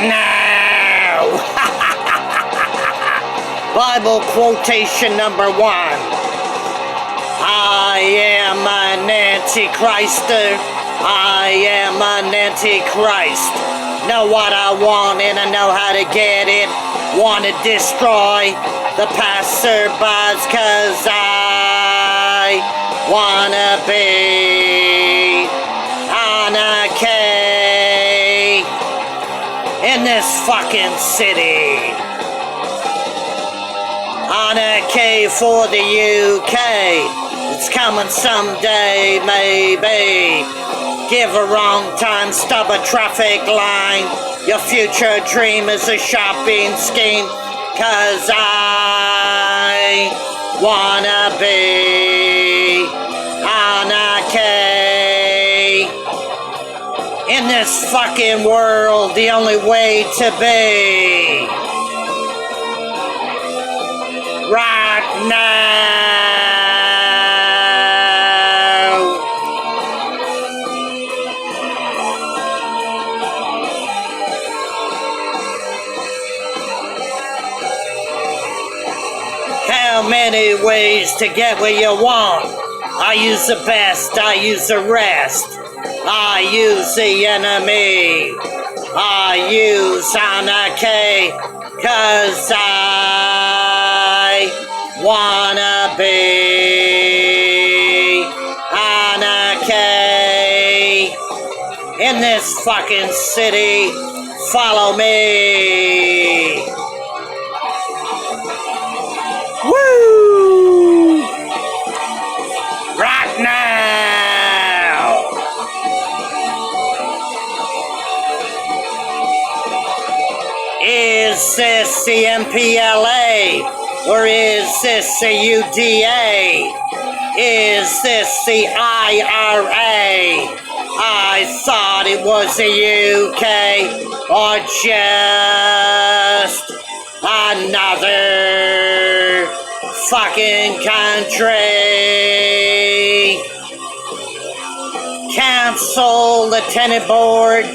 now. Bible quotation number 1. I am an antichrister. I am an antichrist. Know what I want and I know how to get it. Want to destroy the passerbys cause I wanna be anarchy in this fucking city. Anarchy for the UK. It's coming someday, maybe. Give a wrong time, stop a traffic line. Your future dream is a shopping scheme. Cause I wanna be anarchy. In this fucking world, the only way to be. Right now. How many ways to get what you want? I use the best, I use the rest. I use the enemy. I use anarchy. Cause I wanna be anarchy in this fucking city. Follow me. Woo! Right now. Is this the MPLA? Or is this the UDA? Is this the IRA? I thought it was the UK. Or just another fucking country. Cancel the tenant board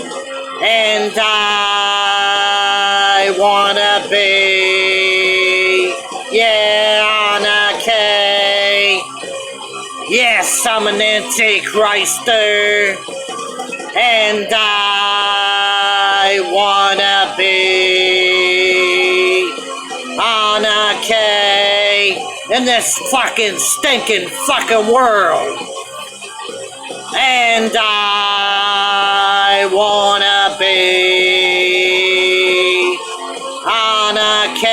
and I wanna be, yeah, anarchy. Yes, I'm an antichrister and I wanna be anarchy in this fucking stinking fucking world. And I wanna be anarchy,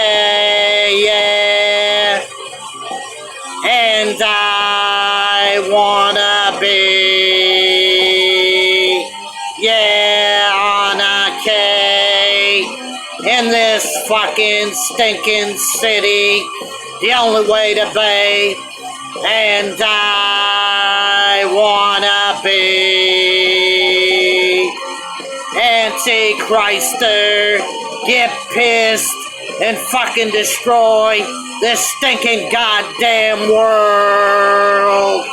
yeah. And I wanna be, yeah, anarchy in this fucking stinking city. The only way to be. And I wanna be antichrister, get pissed and fucking destroy this stinking goddamn world.